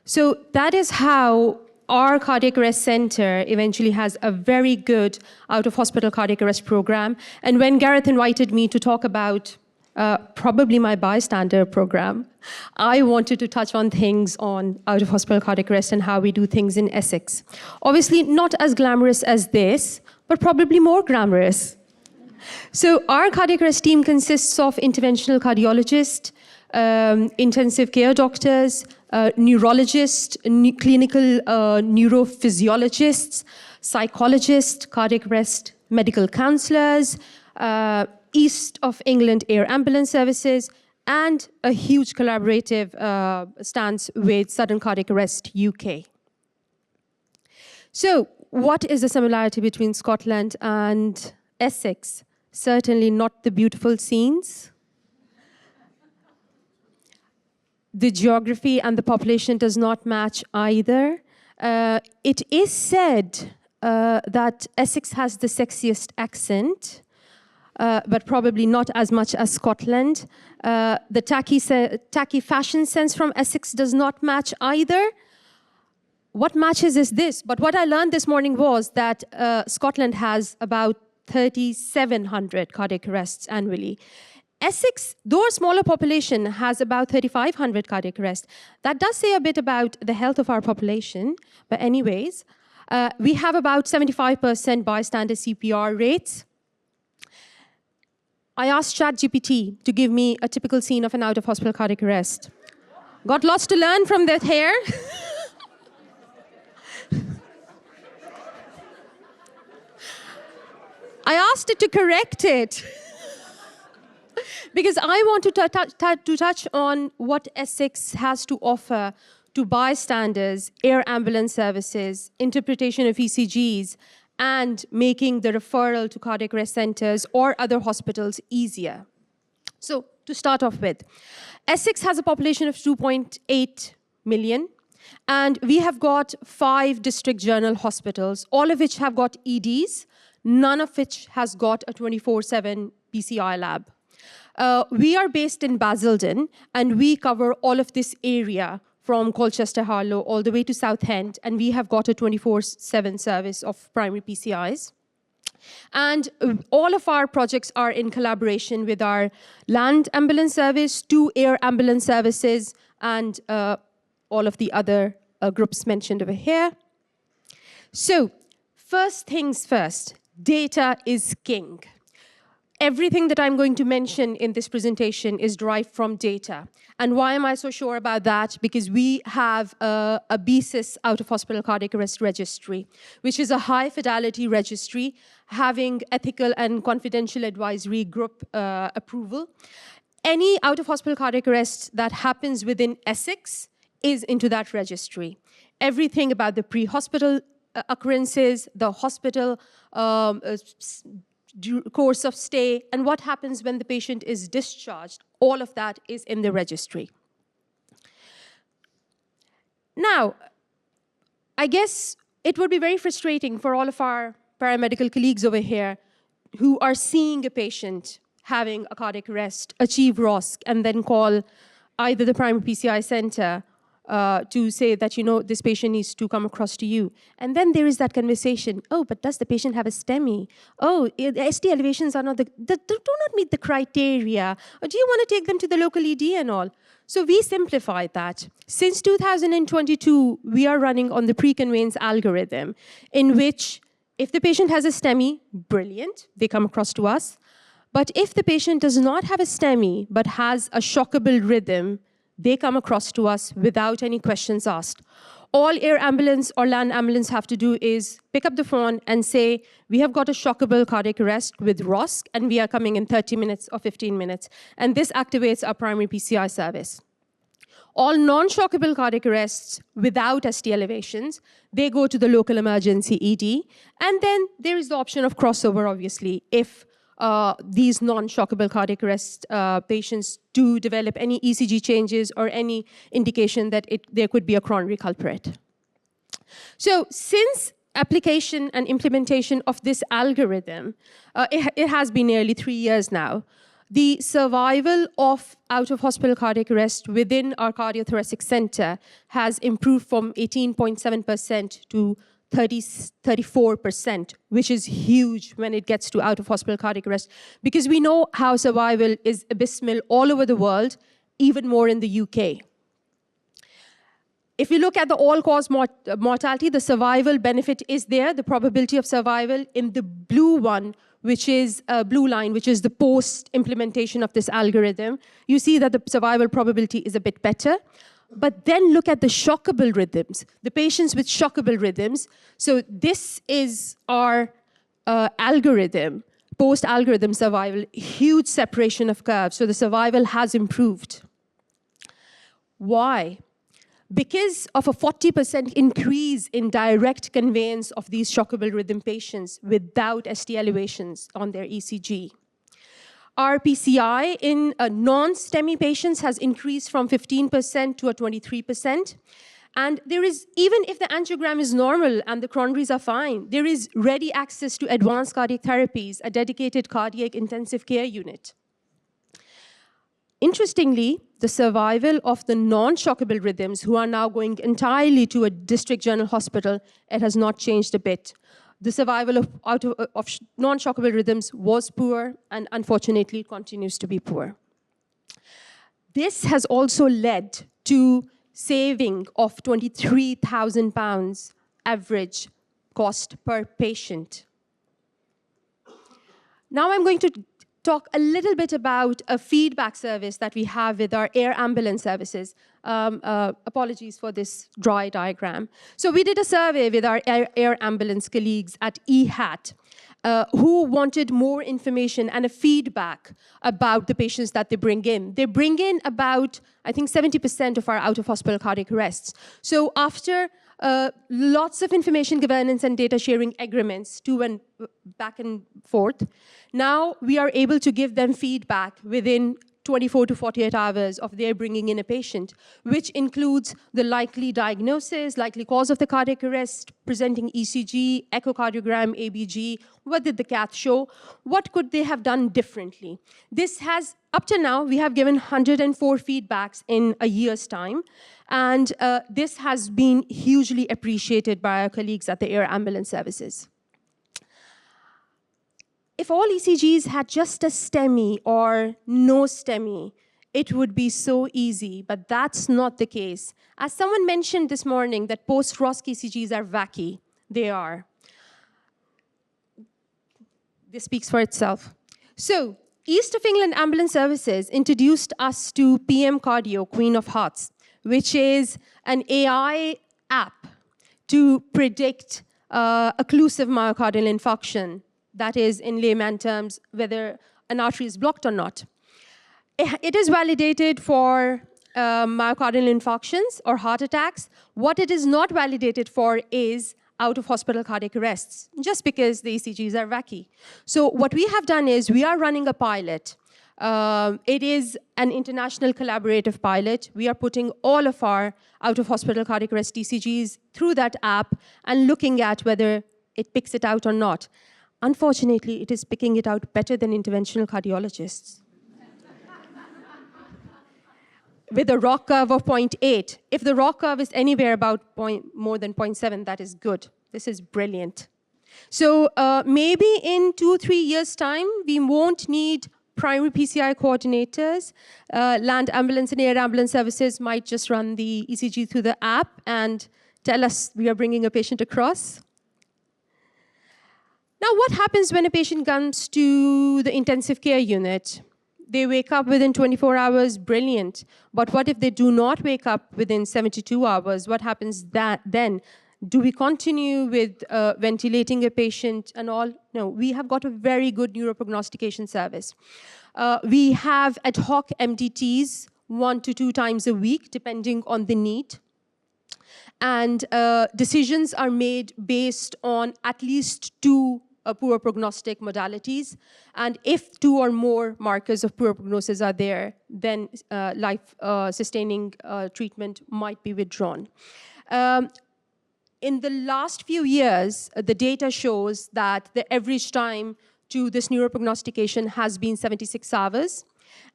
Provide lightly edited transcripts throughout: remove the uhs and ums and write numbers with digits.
So that is how our cardiac arrest center eventually has a very good out-of-hospital cardiac arrest program. And when Gareth invited me to talk about probably my bystander program, I wanted to touch on things on out-of-hospital cardiac arrest and how we do things in Essex. Obviously, not as glamorous as this, but probably more glamorous. So our cardiac arrest team consists of interventional cardiologists, intensive care doctors, neurologists, clinical neurophysiologists, psychologists, cardiac arrest medical counselors, East of England Air Ambulance Services, and a huge collaborative stance with Sudden Cardiac Arrest UK. So what is the similarity between Scotland and Essex? Certainly not the beautiful scenes. The geography and the population does not match either. It is said that Essex has the sexiest accent, but probably not as much as Scotland. The tacky fashion sense from Essex does not match either. What matches is this, but what I learned this morning was that Scotland has about 3,700 cardiac arrests annually. Essex, though a smaller population, has about 3,500 cardiac arrests. That does say a bit about the health of our population, but anyways, we have about 75% bystander CPR rates. I asked ChatGPT to give me a typical scene of an out-of-hospital cardiac arrest. Got lots to learn from that here. I asked it to correct it because I wanted to touch on what Essex has to offer to bystanders, air ambulance services, interpretation of ECGs, and making the referral to cardiac arrest centers or other hospitals easier. So to start off with, Essex has a population of 2.8 million, and we have got 5 district general hospitals, all of which have got EDs, none of which has got a 24/7 PCI lab. We are based in Basildon, and we cover all of this area from Colchester Harlow all the way to Southend, and we have got a 24/7 service of primary PCIs. And all of our projects are in collaboration with our land ambulance service, 2 air ambulance services, and all of the other groups mentioned over here. So, first things first, data is king. Everything that I'm going to mention in this presentation is derived from data. And why am I so sure about that? Because we have a BSIS out-of-hospital cardiac arrest registry, which is a high-fidelity registry having ethical and confidential advisory group approval. Any out-of-hospital cardiac arrest that happens within Essex is into that registry. Everything about the pre-hospital occurrences, the hospital course of stay, and what happens when the patient is discharged, all of that is in the registry. Now, I guess it would be very frustrating for all of our paramedical colleagues over here who are seeing a patient having a cardiac arrest, achieve ROSC, and then call either the primary PCI center to say that, you know, this patient needs to come across to you. And then there is that conversation, oh, but does the patient have a STEMI? Oh, the ST elevations are not do not meet the criteria. Or do you want to take them to the local ED and all? So we simplified that. Since 2022, we are running on the pre-conveyance algorithm, in which if the patient has a STEMI, brilliant, they come across to us. But if the patient does not have a STEMI, but has a shockable rhythm, they come across to us without any questions asked. All air ambulance or land ambulance have to do is pick up the phone and say, we have got a shockable cardiac arrest with ROSC, and we are coming in 30 minutes or 15 minutes. And this activates our primary PCI service. All non-shockable cardiac arrests without ST elevations, they go to the local emergency ED. And then there is the option of crossover, obviously, if these non-shockable cardiac arrest patients do develop any ECG changes or any indication that there could be a coronary culprit. So since application and implementation of this algorithm, it has been nearly 3 years now, The survival of out-of-hospital cardiac arrest within our cardiothoracic center has improved from 18.7% to 34%, which is huge when it gets to out-of-hospital cardiac arrest, because we know how survival is abysmal all over the world, even more in the UK. If you look at the all-cause mortality, the survival benefit is there, the probability of survival in the blue one, which is blue line, which is the post-implementation of this algorithm. You see that the survival probability is a bit better. But then look at the shockable rhythms, the patients with shockable rhythms. So this is our algorithm, post-algorithm survival, huge separation of curves. So the survival has improved. Why? Because of a 40% increase in direct conveyance of these shockable rhythm patients without ST elevations on their ECG. Our PCI in non-STEMI patients has increased from 15% to a 23%. And there is, even if the angiogram is normal and the coronaries are fine, there is ready access to advanced cardiac therapies, a dedicated cardiac intensive care unit. Interestingly, the survival of the non-shockable rhythms who are now going entirely to a district general hospital, it has not changed a bit. The survival of non-shockable rhythms was poor, and unfortunately, it continues to be poor. This has also led to saving of £23,000 average cost per patient. Now I'm going to talk a little bit about a feedback service that we have with our air ambulance services. Apologies for this dry diagram. So we did a survey with our air ambulance colleagues at EHAT who wanted more information and a feedback about the patients that they bring in. They bring in about, I think, 70% of our out-of-hospital cardiac arrests. So after lots of information governance and data sharing agreements back and forth, now we are able to give them feedback within 24 to 48 hours of their bringing in a patient, which includes the likely diagnosis, likely cause of the cardiac arrest, presenting ECG, echocardiogram, ABG, what did the cath show, what could they have done differently. This has, up to now, we have given 104 feedbacks in a year's time, and this has been hugely appreciated by our colleagues at the air ambulance services. If all ECGs had just a STEMI or no STEMI, it would be so easy, but that's not the case. As someone mentioned this morning that post-ROSC ECGs are wacky. They are. This speaks for itself. So, East of England Ambulance Services introduced us to PM Cardio, Queen of Hearts, which is an AI app to predict occlusive myocardial infarction. That is, in layman terms, whether an artery is blocked or not. It is validated for myocardial infarctions or heart attacks. What it is not validated for is out-of-hospital cardiac arrests, just because the ECGs are wacky. So what we have done is we are running a pilot. It is an international collaborative pilot. We are putting all of our out-of-hospital cardiac arrest ECGs through that app and looking at whether it picks it out or not. Unfortunately, it is picking it out better than interventional cardiologists. With a ROC curve of 0.8. If the ROC curve is anywhere about more than 0.7, that is good. This is brilliant. So maybe in 2-3 years' time, we won't need primary PCI coordinators. Land ambulance and air ambulance services might just run the ECG through the app and tell us we are bringing a patient across. Now, what happens when a patient comes to the intensive care unit? They wake up within 24 hours, brilliant. But what if they do not wake up within 72 hours? What happens then? Do we continue with ventilating a patient and all? No, we have got a very good neuroprognostication service. We have ad hoc MDTs 1 to 2 times a week, depending on the need. And decisions are made based on at least 2 poor prognostic modalities. And if 2 or more markers of poor prognosis are there, then life-sustaining treatment might be withdrawn. In the last few years, the data shows that the average time to this neuroprognostication has been 76 hours.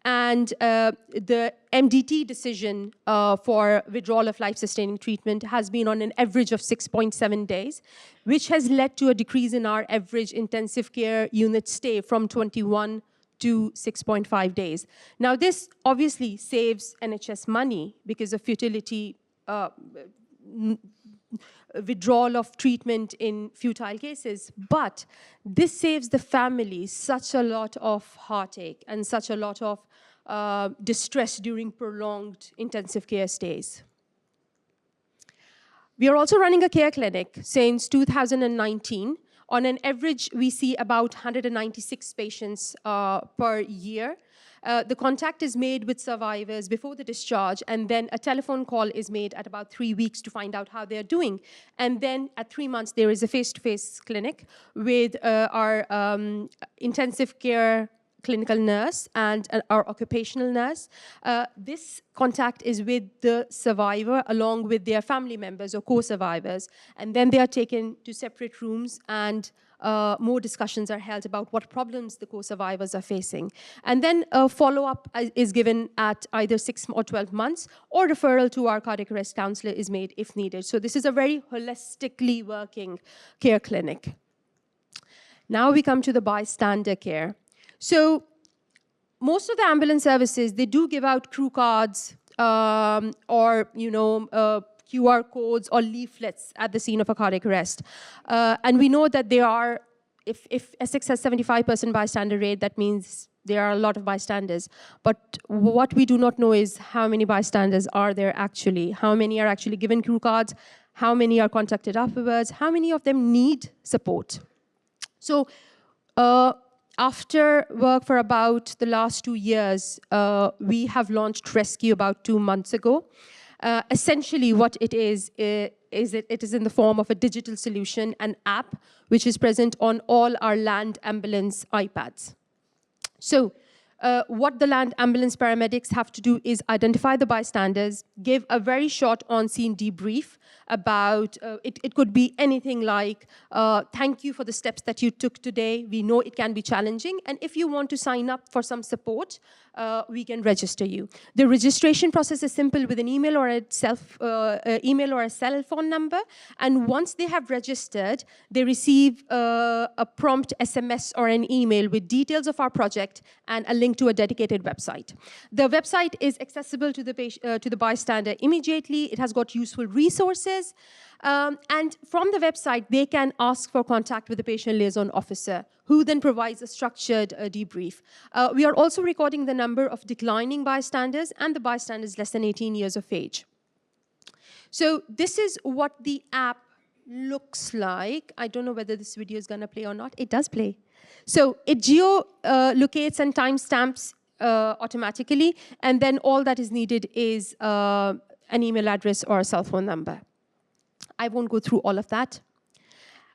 And the MDT decision for withdrawal of life-sustaining treatment has been on an average of 6.7 days, which has led to a decrease in our average intensive care unit stay from 21 to 6.5 days. Now, this obviously saves NHS money because of futility, withdrawal of treatment in futile cases, but this saves the family such a lot of heartache and such a lot of distress during prolonged intensive care stays. We are also running a care clinic since 2019. On an average, we see about 196 patients per year. The contact is made with survivors before the discharge, and then a telephone call is made at about 3 weeks to find out how they're doing. And then at 3 months, there is a face-to-face clinic with our intensive care clinical nurse and our occupational nurse. This contact is with the survivor along with their family members or co-survivors, and then they are taken to separate rooms and more discussions are held about what problems the co-survivors are facing. And then a follow-up is given at either 6 or 12 months, or referral to our cardiac arrest counselor is made if needed. So this is a very holistically working care clinic. Now we come to the bystander care. So most of the ambulance services, they do give out crew cards or, QR codes or leaflets at the scene of a cardiac arrest. And we know that there are, if Essex has 75% bystander rate, that means there are a lot of bystanders. But what we do not know is how many bystanders are there actually, how many are actually given crew cards, how many are contacted afterwards, how many of them need support. So after work for about the last 2 years, we have launched Rescue about 2 months ago. Essentially, what it is it is in the form of a digital solution, an app, which is present on all our land ambulance iPads. So what the land ambulance paramedics have to do is identify the bystanders, give a very short on-scene debrief about, it could be anything like, thank you for the steps that you took today. We know it can be challenging. And if you want to sign up for some support, we can register you. The registration process is simple with an email or a cell phone number. And once they have registered, they receive a prompt SMS or an email with details of our project and a link to a dedicated website. The website is accessible to the bystander immediately. It has got useful resources. And from the website, they can ask for contact with the patient liaison officer, who then provides a structured debrief. We are also recording the number of declining bystanders and the bystanders less than 18 years of age. So this is what the app looks like. I don't know whether this video is going to play or not. It does play. So it geo-locates and timestamps automatically, and then all that is needed is an email address or a cell phone number. I won't go through all of that.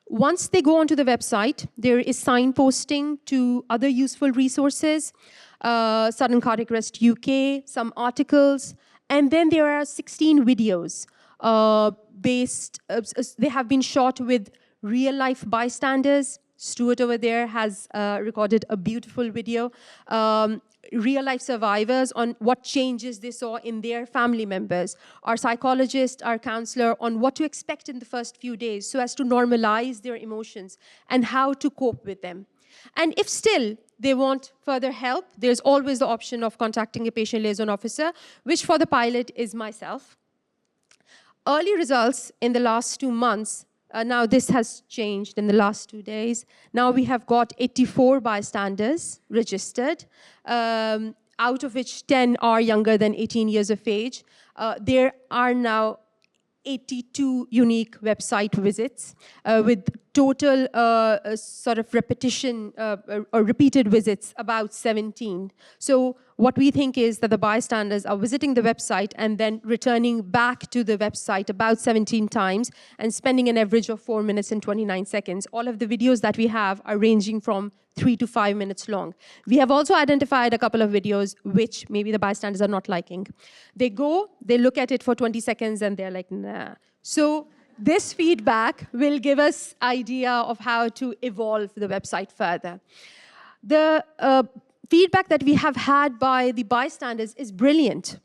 Once they go onto the website, there is signposting to other useful resources, Sudden Cardiac Arrest UK, some articles, and then there are 16 videos they have been shot with real-life bystanders. Stuart over there has recorded a beautiful video. Real-life survivors on what changes they saw in their family members. Our psychologist, our counselor on what to expect in the first few days so as to normalize their emotions and how to cope with them. And if still they want further help, there's always the option of contacting a patient liaison officer, which for the pilot is myself. Early results in the last 2 months. Now, this has changed in the last 2 days. Now we have got 84 bystanders registered, out of which 10 are younger than 18 years of age. There are now 82 unique website visits with total sort of repetition or repeated visits about 17. So what we think is that the bystanders are visiting the website and then returning back to the website about 17 times and spending an average of 4 minutes and 29 seconds. All of the videos that we have are ranging from 3 to 5 minutes long. We have also identified a couple of videos which maybe the bystanders are not liking. They go, they look at it for 20 seconds, and they're like, nah. So this feedback will give us idea of how to evolve the website further. The feedback that we have had by the bystanders is brilliant.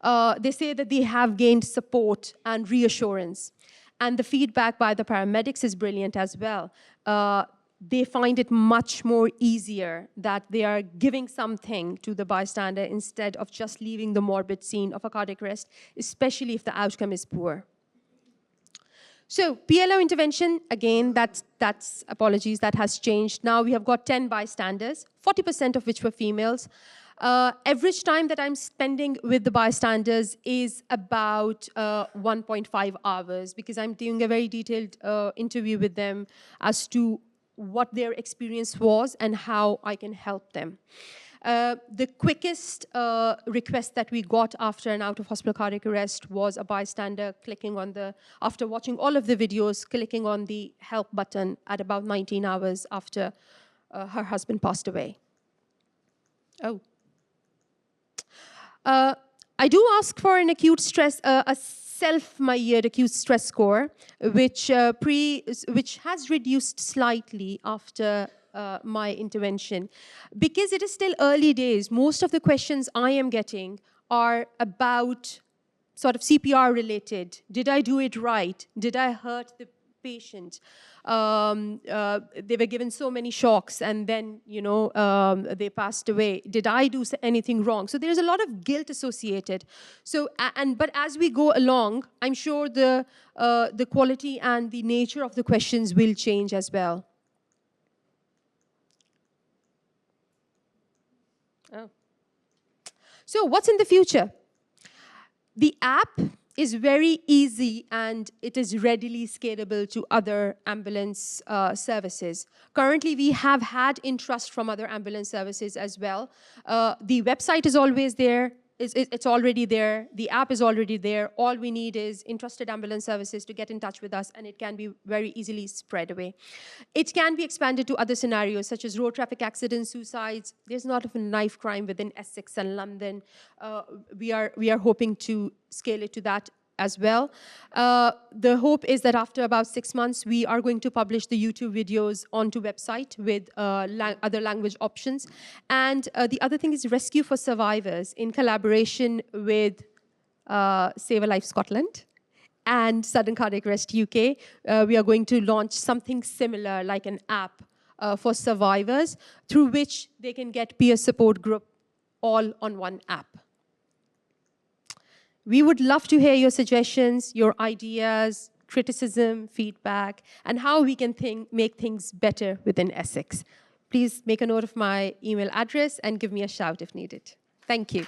They say that they have gained support and reassurance. And the feedback by the paramedics is brilliant as well. They find it much more easier that they are giving something to the bystander instead of just leaving the morbid scene of a cardiac arrest, especially if the outcome is poor. So PLO intervention, again, that's apologies, that has changed. Now we have got 10 bystanders, 40% of which were females. Average time that I'm spending with the bystanders is about 1.5 hours because I'm doing a very detailed interview with them as to what their experience was and how I can help them. The quickest request that we got after an out-of-hospital cardiac arrest was a bystander clicking on after watching all of the videos, clicking on the help button at about 19 hours after her husband passed away. Oh. I do ask for an acute stress, a self-measured acute stress score, which has reduced slightly after my intervention. Because it is still early days, most of the questions I am getting are about sort of CPR related. Did I do it right? Did I hurt the patient? They were given so many shocks and then, they passed away. Did I do anything wrong? So there's a lot of guilt associated. So, but as we go along, I'm sure the quality and the nature of the questions will change as well. Oh. So what's in the future? The app is very easy and it is readily scalable to other ambulance services. Currently, we have had interest from other ambulance services as well. The website is always there. It's already there. The app is already there. All we need is interested ambulance services to get in touch with us, and it can be very easily spread away. It can be expanded to other scenarios, such as road traffic accidents, suicides. There's a lot of knife crime within Essex and London. We are hoping to scale it to that as well. The hope is that after about 6 months, we are going to publish the YouTube videos onto website with other language options. And the other thing is Rescue for Survivors in collaboration with Save a Life Scotland and Sudden Cardiac Arrest UK. We are going to launch something similar like an app for survivors through which they can get peer support group all on one app. We would love to hear your suggestions, your ideas, criticism, feedback, and how we can make things better within Essex. Please make a note of my email address and give me a shout if needed. Thank you.